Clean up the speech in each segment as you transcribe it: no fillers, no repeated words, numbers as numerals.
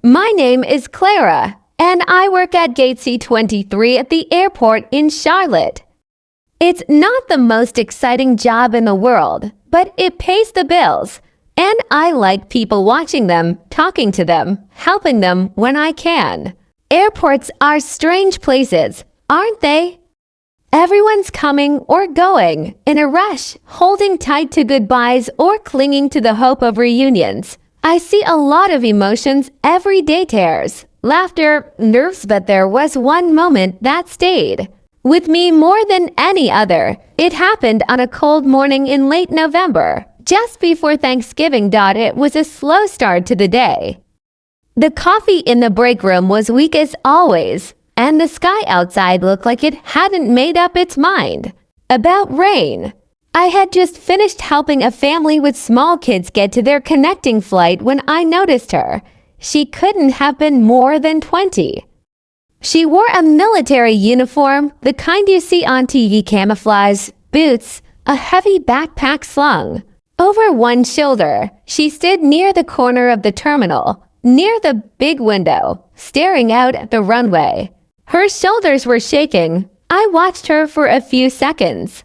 My name is Clara, and I work at Gate C23 at the airport in Charlotte. It's not the most exciting job in the world, but it pays the bills, and I like people watching them, talking to them, helping them when I can. Airports are strange places, aren't they? Everyone's coming or going, in a rush, holding tight to goodbyes or clinging to the hope of reunions. I see a lot of emotions every day, tears, laughter, nerves, but there was one moment that stayed with me more than any other. It happened on a cold morning in late November, just before Thanksgiving. It was a slow start to the day. The coffee in the break room was weak as always, and the sky outside looked like it hadn't made up its mind about rain. I had just finished helping a family with small kids get to their connecting flight when I noticed her. She couldn't have been more than 20. She wore a military uniform, the kind you see on TV, camouflage, boots, a heavy backpack slung over one shoulder. She stood near the corner of the terminal, near the big window, staring out at the runway. Her shoulders were shaking. I watched her for a few seconds.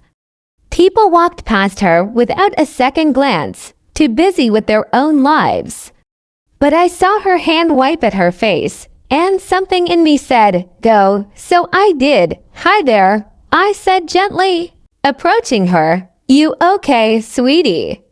People walked past her without a second glance, too busy with their own lives. But I saw her hand wipe at her face, and something in me said, "Go," so I did. "Hi there," I said gently, approaching her. "You okay, sweetie?"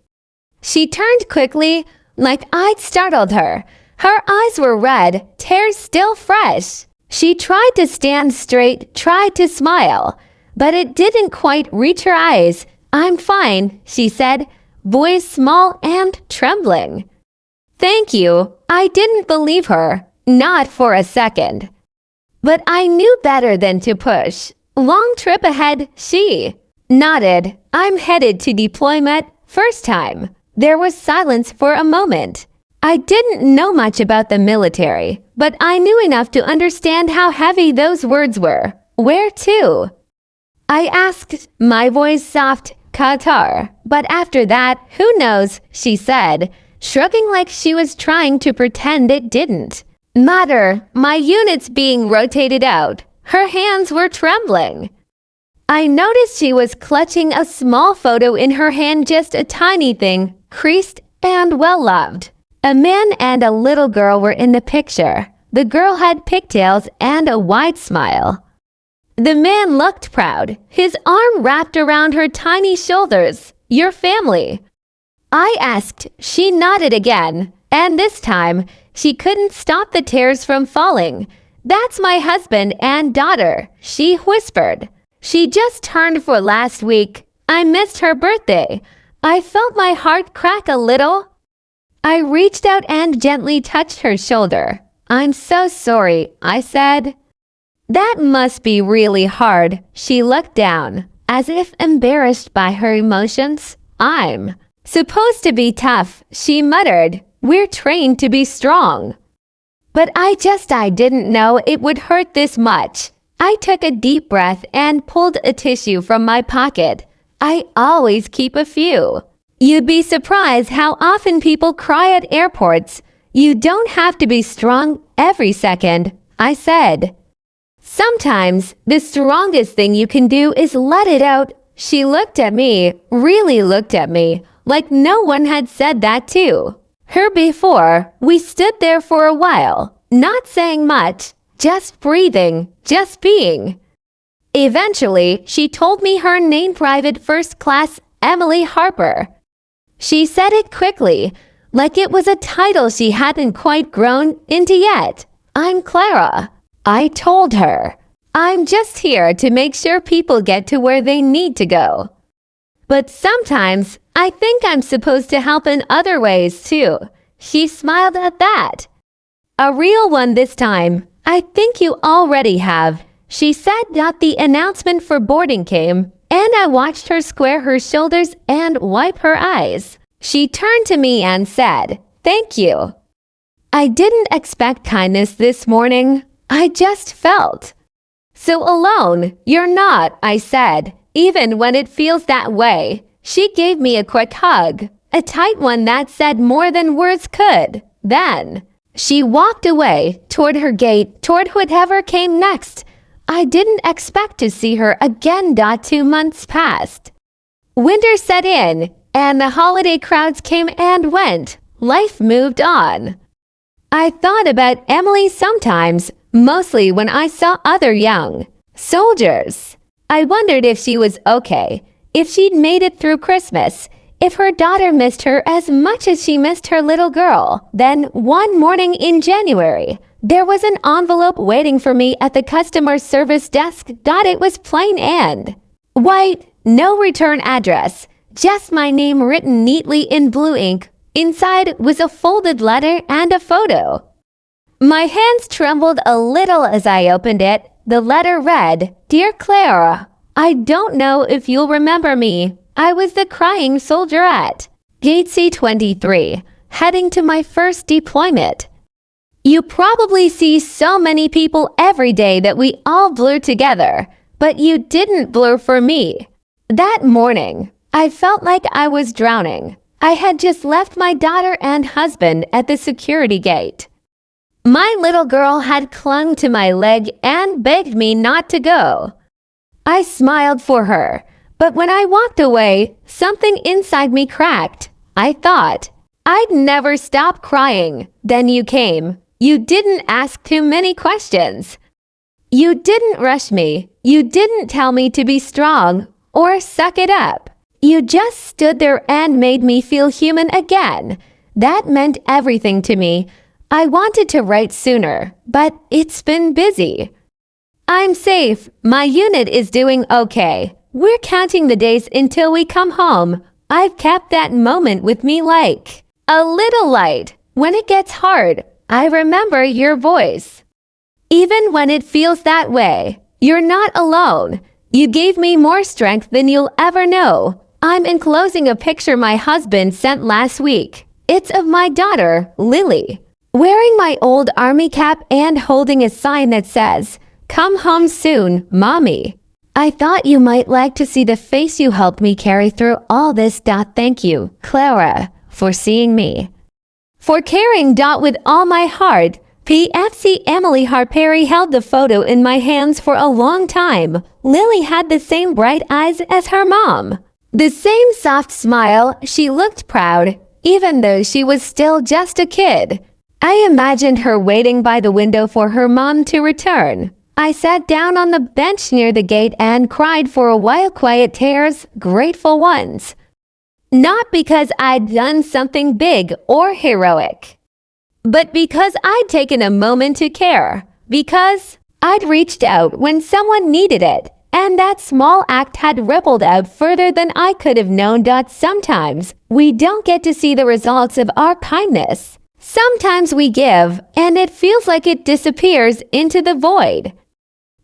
She turned quickly, like I'd startled her. Her eyes were red, tears still fresh. She tried to stand straight, tried to smile, but it didn't quite reach her eyes. "I'm fine," she said, voice small and trembling. "Thank you." I didn't believe her, not for a second. But I knew better than to push. "Long trip ahead," she nodded. "I'm headed to deployment, first time." There was silence for a moment. I didn't know much about the military, but I knew enough to understand how heavy those words were. "Where to?" I asked, my voice soft. "Qatar." But after that, who knows, she said, shrugging like she was trying to pretend it didn't matter. My unit's being rotated out. Her hands were trembling. I noticed she was clutching a small photo in her hand, just a tiny thing, creased and well-loved. A man and a little girl were in the picture. The girl had pigtails and a wide smile. The man looked proud, his arm wrapped around her tiny shoulders. "Your family?" I asked. She nodded again, and this time, she couldn't stop the tears from falling. "That's my husband and daughter," she whispered. "She just turned 4 last week. I missed her birthday." I felt my heart crack a little. I reached out and gently touched her shoulder. "I'm so sorry," I said. "That must be really hard." She looked down, as if embarrassed by her emotions. "I'm supposed to be tough," she muttered. "We're trained to be strong." But I didn't know it would hurt this much. I took a deep breath and pulled a tissue from my pocket. I always keep a few. You'd be surprised how often people cry at airports. You don't have to be strong every second, I said. Sometimes the strongest thing you can do is let it out. She looked at me, really looked at me, like no one had said that to her before. We stood there for a while, not saying much, just breathing, just being. Eventually, she told me her name, Private First Class Emily Harper. She said it quickly, like it was a title she hadn't quite grown into yet. "I'm Clara," I told her. "I'm just here to make sure people get to where they need to go. But sometimes I think I'm supposed to help in other ways too." She smiled at that. "A real one this time. I think you already have," she said. The announcement for boarding came, and I watched her square her shoulders and wipe her eyes. She turned to me and said, "Thank you." I didn't expect kindness this morning. I just felt so alone. "You're not," I said, "even when it feels that way." She gave me a quick hug, a tight one that said more than words could. Then She walked away toward her gate, toward whatever came next. I didn't expect to see her again. 2 months passed. Winter set in, and the holiday crowds came and went. Life moved on. I thought about Emily sometimes, mostly when I saw other young soldiers. I wondered if she was okay, if she'd made it through Christmas, if her daughter missed her as much as she missed her little girl. Then, one morning in January, there was an envelope waiting for me at the customer service desk. It was plain and white, no return address, just my name written neatly in blue ink. Inside was a folded letter and a photo. My hands trembled a little as I opened it. The letter read, "Dear Clara, I don't know if you'll remember me. I was the crying soldier at Gate C-23, heading to my first deployment. You probably see so many people every day that we all blur together, but you didn't blur for me. That morning, I felt like I was drowning. I had just left my daughter and husband at the security gate. My little girl had clung to my leg and begged me not to go. I smiled for her, but when I walked away, something inside me cracked. I thought, I'd never stop crying. Then you came. You didn't ask too many questions. You didn't rush me. You didn't tell me to be strong or suck it up. You just stood there and made me feel human again. That meant everything to me. I wanted to write sooner, but it's been busy. I'm safe. My unit is doing okay. We're counting the days until we come home. I've kept that moment with me like a little light. When it gets hard, I remember your voice. Even when it feels that way, you're not alone. You gave me more strength than you'll ever know. I'm enclosing a picture my husband sent last week. It's of my daughter, Lily, wearing my old army cap and holding a sign that says, "Come home soon, Mommy." I thought you might like to see the face you helped me carry through all this. Thank you, Clara, for seeing me. For caring. With all my heart. PFC. Emily Harperry held the photo in my hands for a long time. Lily had the same bright eyes as her mom. The same soft smile. She looked proud, even though she was still just a kid. I imagined her waiting by the window for her mom to return. I sat down on the bench near the gate and cried for a while. Quiet tears, grateful ones. Not because I'd done something big or heroic, but because I'd taken a moment to care. Because I'd reached out when someone needed it. And that small act had rippled out further than I could have known. Sometimes we don't get to see the results of our kindness. Sometimes we give, and it feels like it disappears into the void.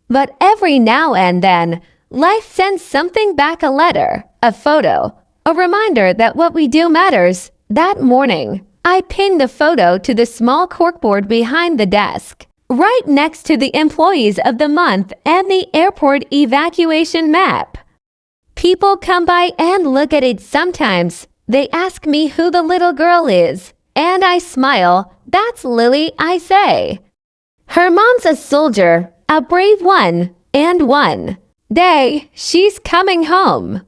But every now and then, life sends something back, a letter, a photo, a reminder that what we do matters. That morning, I pinned the photo to the small corkboard behind the desk, right next to the employees of the month and the airport evacuation map. People come by and look at it sometimes. They ask me who the little girl is, and I smile. That's Lily, I say. Her mom's a soldier, a brave one, and one day she's coming home.